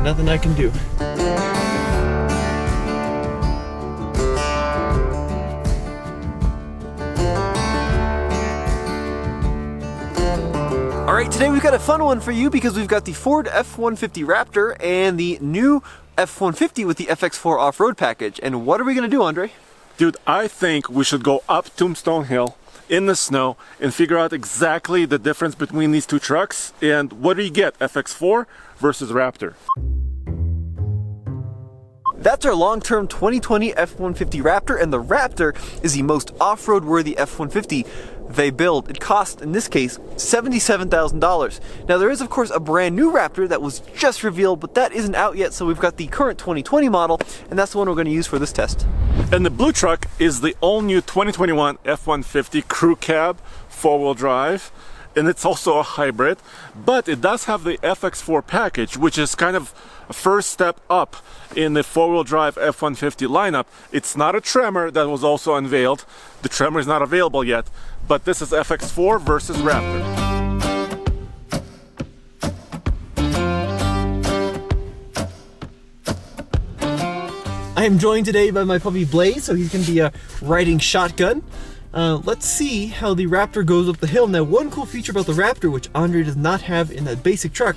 nothing I can do. Alright, today we've got a fun one for you because we've got the Ford F-150 Raptor and the new F-150 with the FX4 off-road package. And what are we going to do, Andre? Dude, I think we should go up Tombstone Hill in the snow and figure out exactly the difference between these two trucks and what do you get, FX4 versus Raptor. That's our long-term 2020 F-150 Raptor, and the Raptor is the most off-road worthy F-150 they build. It cost, in this case, $77,000. Now there is of course a brand new Raptor that was just revealed, but that isn't out yet, so we've got the current 2020 model, and that's the one we're going to use for this test. And the blue truck is the all-new 2021 F-150 Crew Cab, four-wheel drive, and it's also a hybrid, but it does have the FX4 package, which is kind of a first step up in the four-wheel drive F-150 lineup. It's not a Tremor that was also unveiled. The Tremor is not available yet, but this is FX4 versus Raptor. I am joined today by my puppy Blaze, so he's going to be riding shotgun. Let's see how the Raptor goes up the hill. Now, one cool feature about the Raptor, which Andre does not have in that basic truck,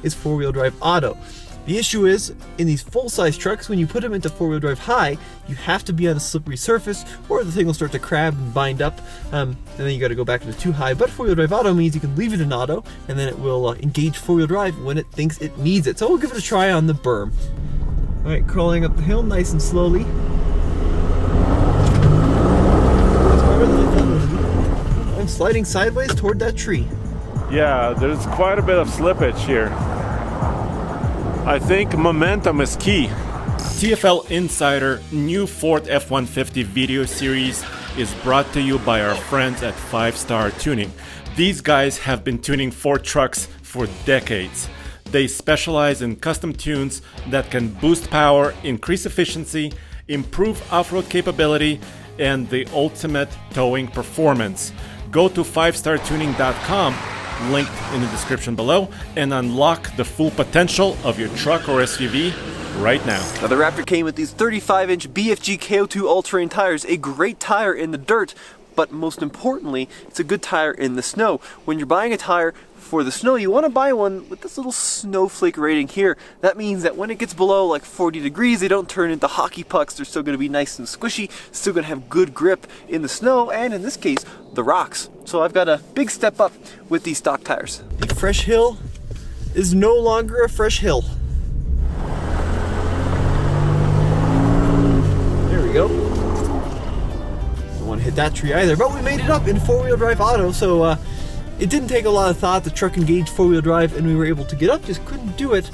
is four-wheel drive auto. The issue is, in these full-size trucks, when you put them into four-wheel drive high, you have to be on a slippery surface, or the thing will start to crab and bind up, and then you got to go back to the too high. But four-wheel drive auto means you can leave it in auto, and then it will engage four-wheel drive when it thinks it needs it. So we'll give it a try on the berm. All right, crawling up the hill nice and slowly. I'm sliding sideways toward that tree. Yeah, there's quite a bit of slippage here. I think momentum is key. TFL Insider new Ford F-150 video series is brought to you by our friends at 5 Star Tuning. These guys have been tuning Ford trucks for decades. They specialize in custom tunes that can boost power, increase efficiency, improve off-road capability, and the ultimate towing performance. Go to 5startuning.com, linked in the description below, and unlock the full potential of your truck or SUV right now. Now the Raptor came with these 35-inch BFG KO2 all-terrain tires, a great tire in the dirt, but most importantly, it's a good tire in the snow. When you're buying a tire for the snow, you want to buy one with this little snowflake rating here. That means that when it gets below like 40 degrees, they don't turn into hockey pucks. They're still going to be nice and squishy, still going to have good grip in the snow, and in this case, the rocks. So I've got a big step up with these stock tires. A fresh hill is no longer a fresh hill. There we go. Don't want to hit that tree either, but we made it up in four-wheel drive auto, so it didn't take a lot of thought. The truck engaged four-wheel drive and we were able to get up, just couldn't do it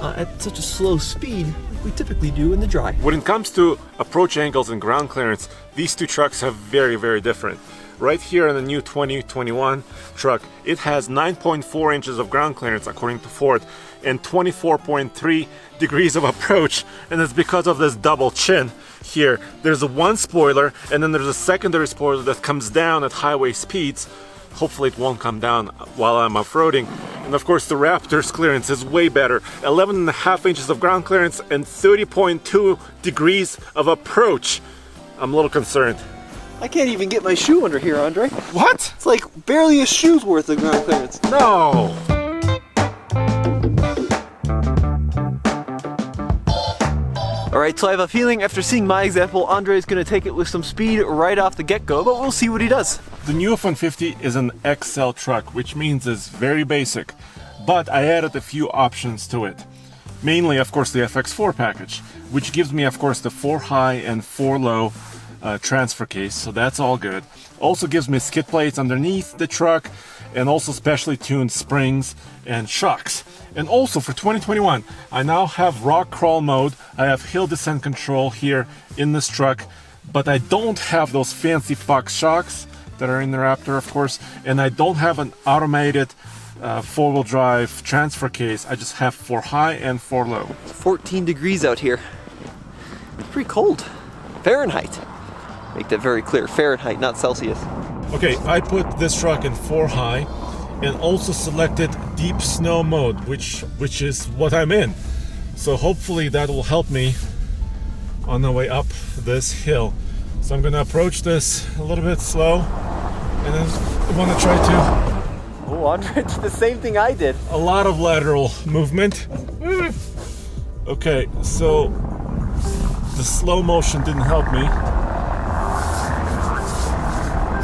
at such a slow speed like we typically do in the dry. When it comes to approach angles and ground clearance, these two trucks have very different. Right here in the new 2021 truck, it has 9.4 inches of ground clearance according to Ford and 24.3 degrees of approach, and it's because of this double chin here. There's one spoiler and then there's a secondary spoiler that comes down at highway speeds. Hopefully it won't come down while I'm off-roading. And of course the Raptor's clearance is way better. 11.5 inches of ground clearance and 30.2 degrees of approach. I'm a little concerned. I can't even get my shoe under here, Andre. What? It's like barely a shoe's worth of ground clearance. No! Alright, so I have a feeling after seeing my example, Andre is going to take it with some speed right off the get-go, but we'll see what he does. The new F-150 is an XL truck, which means it's very basic, but I added a few options to it. Mainly, of course, the FX4 package, which gives me, of course, the 4 high and 4 low transfer case, so that's all good. Also gives me skid plates underneath the truck, and also specially tuned springs and shocks. And also for 2021, I now have rock crawl mode. I have hill descent control here in this truck, but I don't have those fancy Fox shocks that are in the Raptor, of course, and I don't have an automated four-wheel drive transfer case. I just have 4 high and 4 low. 14 degrees out here. It's pretty cold. Fahrenheit. Make that very clear. Fahrenheit, not Celsius. Okay, I put this truck in 4 high and also selected deep snow mode, which is what I'm in. So hopefully that will help me on the way up this hill. So I'm gonna approach this a little bit slow, and then I want to try to... Oh, Andre did the same thing I did. A lot of lateral movement. Okay, so the slow motion didn't help me.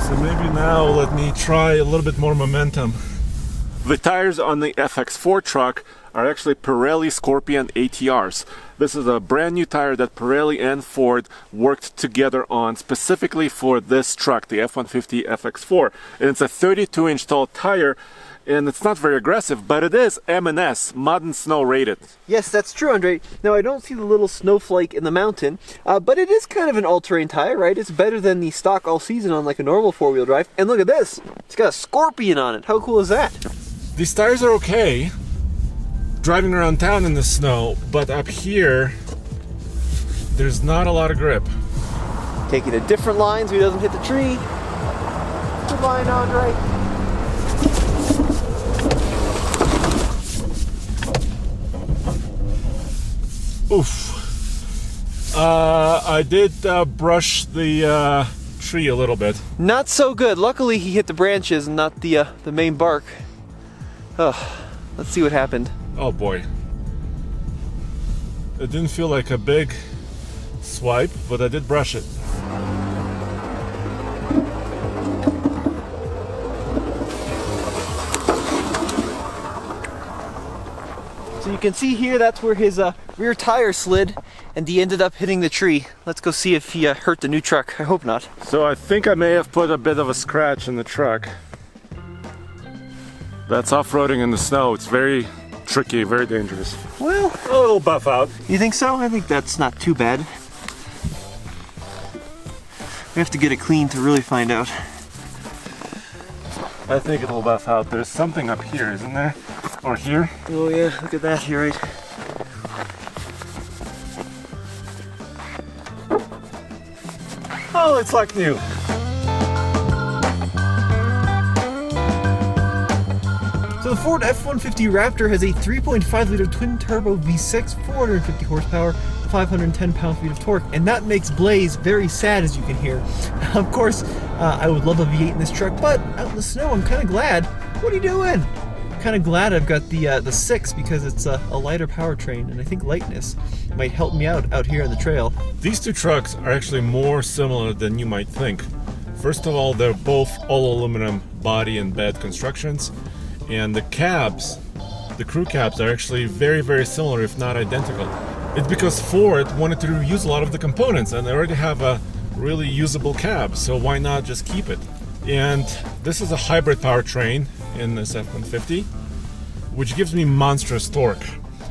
So maybe now let me try a little bit more momentum. The tires on the FX4 truck are actually Pirelli Scorpion ATRs. This is a brand new tire that Pirelli and Ford worked together on specifically for this truck, the F-150 FX4. And it's a 32-inch tall tire, and it's not very aggressive, but it is M&S, mud and snow rated. Yes, that's true, Andre. Now, I don't see the little snowflake in the mountain, but it is kind of an all-terrain tire, right? It's better than the stock all-season on like a normal four-wheel drive. And look at this. It's got a Scorpion on it. How cool is that? These tires are okay driving around town in the snow, but up here, there's not a lot of grip. Taking a different line so he doesn't hit the tree. Good line, Andre. Oof. I did brush the tree a little bit. Not so good. Luckily, he hit the branches and not the main bark. Oh, let's see what happened. Oh boy. It didn't feel like a big swipe, but I did brush it. So you can see here, that's where his rear tire slid and he ended up hitting the tree. Let's go see if he hurt the new truck. I hope not. So I think I may have put a bit of a scratch in the truck. That's off-roading in the snow. It's very tricky, very dangerous. Well, A little buff out. you think so? I think that's not too bad. We have to get it clean to really find out. I think it'll buff out. There's something up here, isn't there? Or here? Oh yeah, look at that, you're right. Oh, it's like new. So the Ford F-150 Raptor has a 3.5 liter twin turbo V6, 450 horsepower, 510 pound-feet of torque, and that makes Blaze very sad, as you can hear. Of course, I would love a V8 in this truck, but out in the snow, I'm kind of glad. What are you doing? Kind of glad I've got the 6 because it's a lighter powertrain, and I think lightness might help me out here on the trail. These two trucks are actually more similar than you might think. First of all, they're both all aluminum body and bed constructions, and the cabs, the crew cabs, are actually very, very similar, if not identical. It's because Ford wanted to reuse a lot of the components, and they already have a really usable cab, so why not just keep it? And this is a hybrid powertrain in this F-150, which gives me monstrous torque.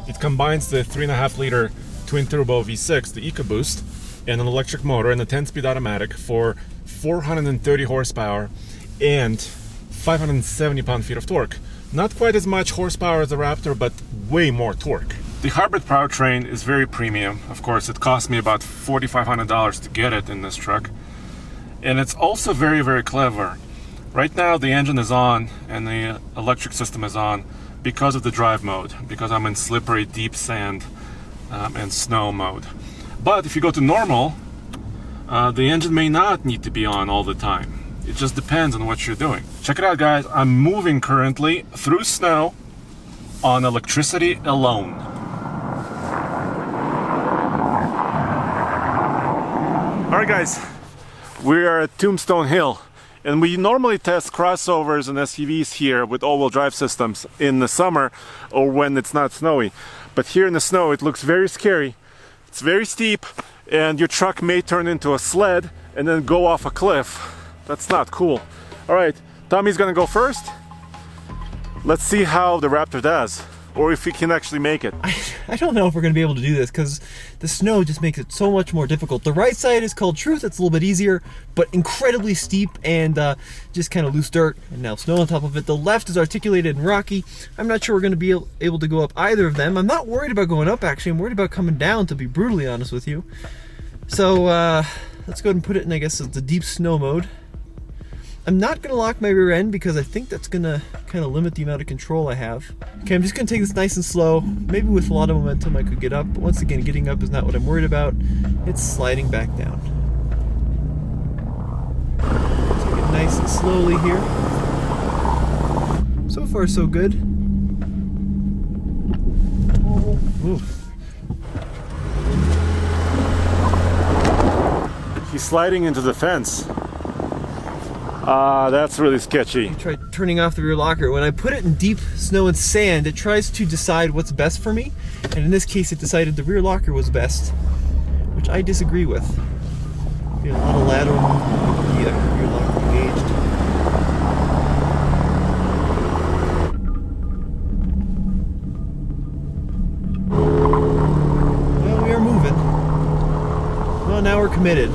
It combines the 3.5 liter twin turbo V6, the EcoBoost, and an electric motor and a 10-speed automatic for 430 horsepower and 570 pound-feet of torque. Not quite as much horsepower as the Raptor, but way more torque. The hybrid powertrain is very premium. Of course, it cost me about $4,500 to get it in this truck. And it's also very, very clever. Right now the engine is on and the electric system is on because of the drive mode, because I'm in slippery, deep sand and snow mode. But if you go to normal, the engine may not need to be on all the time. It just depends on what you're doing. Check it out, guys. I'm moving currently through snow on electricity alone. All right, guys, we are at Tombstone Hill, and we normally test crossovers and SUVs here with all-wheel drive systems in the summer or when it's not snowy. But here in the snow, it looks very scary. It's very steep, and your truck may turn into a sled and then go off a cliff. That's not cool. All right, Tommy's gonna go first. Let's see how the Raptor does, or if he can actually make it. I don't know if we're going to be able to do this because the snow just makes it so much more difficult. The right side is called Truth, it's a little bit easier, but incredibly steep and just kind of loose dirt, and now snow on top of it. The left is articulated and rocky. I'm not sure we're going to be able to go up either of them. I'm not worried about going up, actually. I'm worried about coming down, to be brutally honest with you. So let's go ahead and put it in, I guess, the deep snow mode. I'm not going to lock my rear end because I think that's going to kind of limit the amount of control I have. Okay, I'm just going to take this nice and slow. Maybe with a lot of momentum I could get up, but once again, getting up is not what I'm worried about. It's sliding back down. Take it nice and slowly here. So far, so good. Ooh. He's sliding into the fence. That's really sketchy. I tried turning off the rear locker. When I put it in deep snow and sand, it tries to decide what's best for me. And in this case, it decided the rear locker was best, which I disagree with. A lot of lateral movement with the rear locker engaged. Well, we are moving. Well, now we're committed.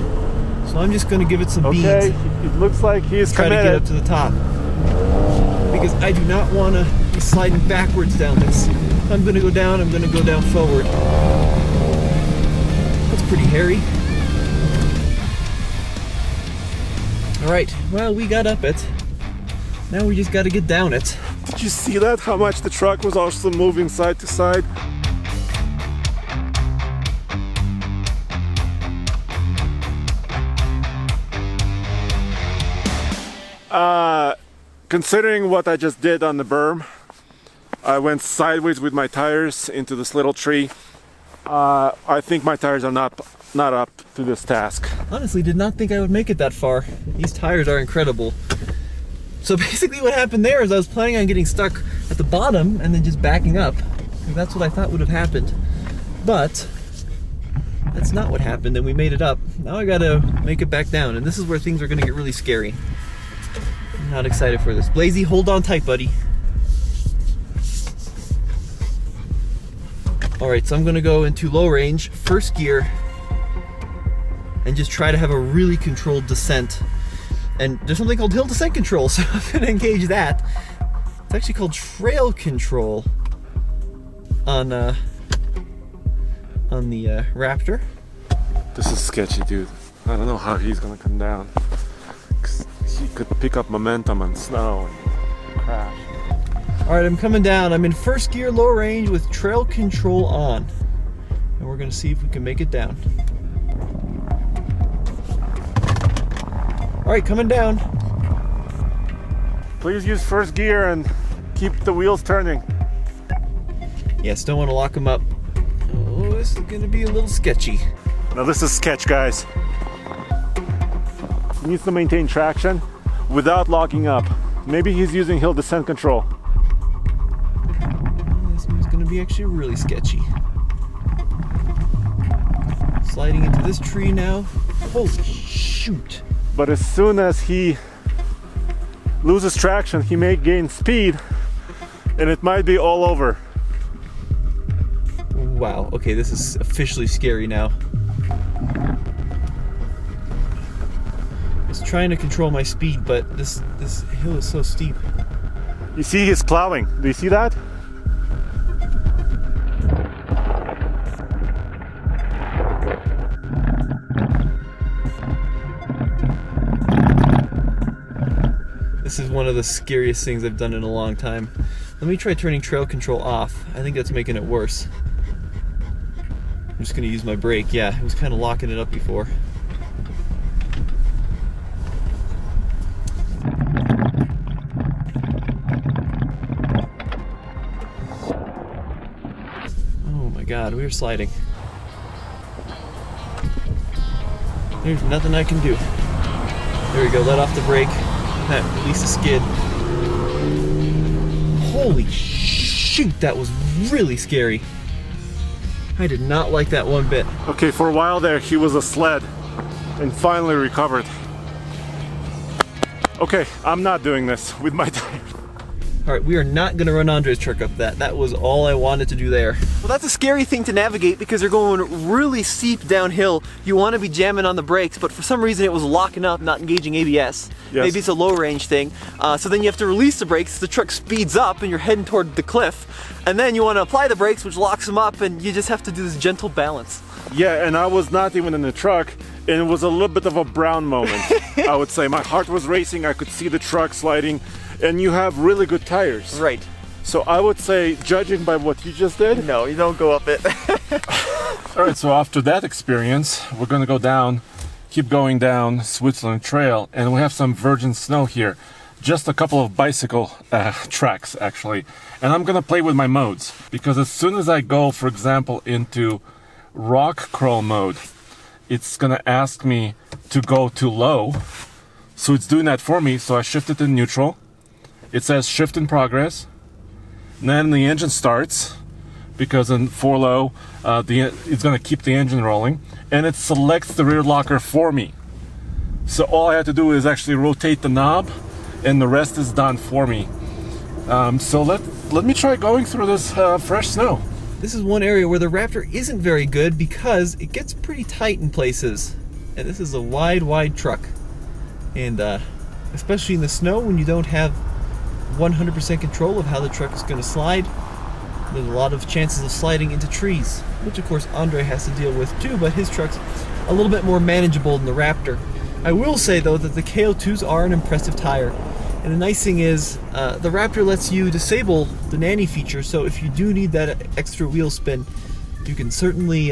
So I'm just going to give it some beans. Okay, it looks like he's try committed. to get up to the top. Because I do not want to be sliding backwards down this. If I'm going to go down, I'm going to go down forward. That's pretty hairy. Alright, well, we got up it. Now we just got to get down it. Did you see that? How much the truck was also moving side to side? Considering what I just did on the berm, I went sideways with my tires into this little tree. I think my tires are not up to this task. Honestly, did not think I would make it that far. These tires are incredible. So basically what happened there is I was planning on getting stuck at the bottom and then just backing up. That's what I thought would have happened. But that's not what happened, and we made it up. Now I gotta make it back down, and this is where things are gonna get really scary. I'm not excited for this. Blazy, hold on tight, buddy. Alright, so I'm gonna go into low range, first gear, and just try to have a really controlled descent. And there's something called hill descent control, so I'm gonna engage that. It's actually called trail control on the Raptor. This is sketchy, dude. I don't know how he's gonna come down. 'Cause he could pick up momentum on snow and crash. Alright, I'm coming down. I'm in first gear, low range with trail control on. And we're gonna see if we can make it down. Alright, coming down. Please use first gear and keep the wheels turning. Yes, don't want to lock them up. Oh, this is gonna be a little sketchy. Now this is sketch, guys. He needs to maintain traction without locking up. Maybe he's using hill descent control. This one's gonna be actually really sketchy. Sliding into this tree now. Holy shoot. But as soon as he loses traction, he may gain speed and it might be all over. Wow, okay, this is officially scary now. I was trying to control my speed, but this hill is so steep. You see he's plowing. Do you see that? This is one of the scariest things I've done in a long time. Let me try turning trail control off. I think that's making it worse. I'm just gonna use my brake. Yeah, it was kind of locking it up before. Oh my god, we are sliding. There's nothing I can do. There we go, let off the brake. That release the skid. Holy shoot, that was really scary. I did not like that one bit. Okay, for a while there he was a sled and finally recovered. Okay, I'm not doing this with my tires. Alright, we are not going to run Andre's truck up that. That was all I wanted to do there. Well, that's a scary thing to navigate because you're going really steep downhill. You want to be jamming on the brakes, but for some reason it was locking up, not engaging ABS. Yes. Maybe it's a low range thing. So then you have to release the brakes, the truck speeds up and you're heading toward the cliff. And then you want to apply the brakes, which locks them up, and you just have to do this gentle balance. Yeah, and I was not even in the truck, and it was a little bit of a brown moment, I would say. My heart was racing, I could see the truck sliding, and you have really good tires. Right. So I would say, judging by what you just did, No, you don't go up it. all right, so after that experience, we're gonna go down, keep going down Switzerland Trail, and we have some virgin snow here. Just a couple of bicycle tracks, actually. And I'm gonna play with my modes, because as soon as I go, for example, into rock crawl mode, it's gonna ask me to go to low. So it's doing that for me, so I shift it to neutral. It says shift in progress. And then the engine starts, because in 4 low, it's going to keep the engine rolling, and it selects the rear locker for me. So all I have to do is actually rotate the knob, and the rest is done for me. So let me try going through this fresh snow. This is one area where the Raptor isn't very good because it gets pretty tight in places. And this is a wide truck. And especially in the snow, when you don't have 100% control of how the truck is going to slide, there's a lot of chances of sliding into trees, which of course Andre has to deal with too, but his truck's a little bit more manageable than the Raptor. I will say though that the KO2s are an impressive tire, and the nice thing is the Raptor lets you disable the nanny feature, so if you do need that extra wheel spin, you can certainly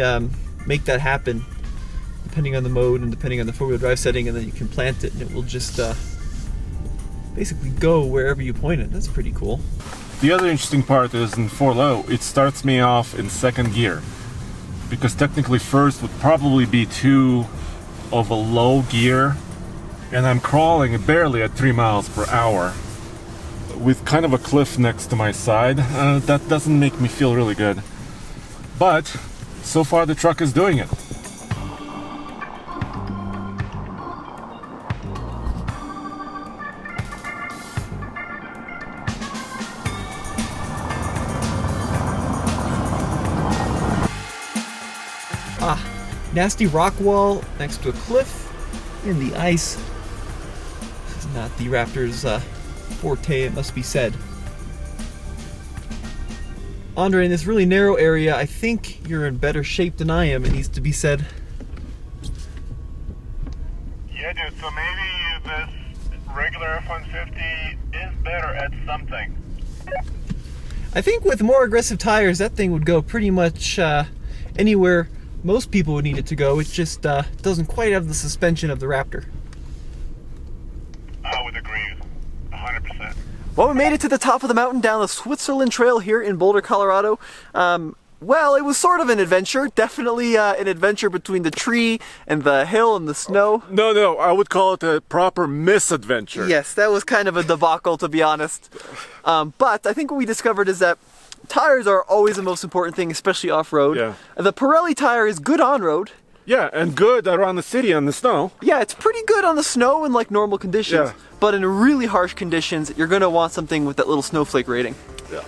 make that happen depending on the mode and depending on the 4-wheel drive setting, and then you can plant it and it will just basically go wherever you point it. That's pretty cool. The other interesting part is in 4 low, it starts me off in 2nd gear, because technically first would probably be too of a low gear, and I'm crawling barely at 3 miles per hour with kind of a cliff next to my side. That doesn't make me feel really good, but so far the truck is doing it. Nasty rock wall next to a cliff in the ice. This is not the Raptor's forte, it must be said. Andre, in this really narrow area, I think you're in better shape than I am, it needs to be said. Yeah, dude, so maybe this regular F-150 is better at something. I think with more aggressive tires, that thing would go pretty much anywhere most people would need it to go. It just doesn't quite have the suspension of the Raptor. I would agree 100%. Well, we made it to the top of the mountain down the Switzerland Trail here in Boulder, Colorado. Well, it was sort of an adventure. Definitely an adventure between the tree and the hill and the snow. No, I would call it a proper misadventure. Yes, that was kind of a debacle, to be honest. But I think what we discovered is that tires are always the most important thing, especially off-road. Yeah. The Pirelli tire is good on-road. Yeah, and good around the city on the snow. Yeah, it's pretty good on the snow in like normal conditions. Yeah. But in really harsh conditions, you're going to want something with that little snowflake rating.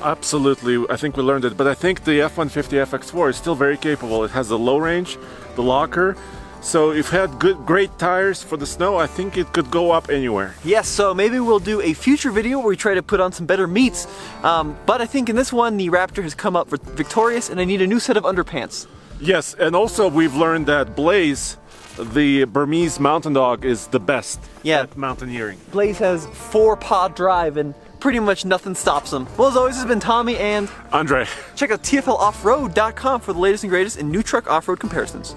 Absolutely, I think we learned it. But I think the F-150 FX4 is still very capable. It has the low range, the locker. So if it had great tires for the snow, I think it could go up anywhere. Yes, so maybe we'll do a future video where we try to put on some better meats. But I think in this one, the Raptor has come up victorious, and I need a new set of underpants. Yes, and also we've learned that Blaze, the Burmese mountain dog, is the best at mountaineering. Blaze has 4-paw drive, and pretty much nothing stops him. Well, as always, this has been Tommy and Andre. check out TFLoffroad.com for the latest and greatest in new truck off-road comparisons.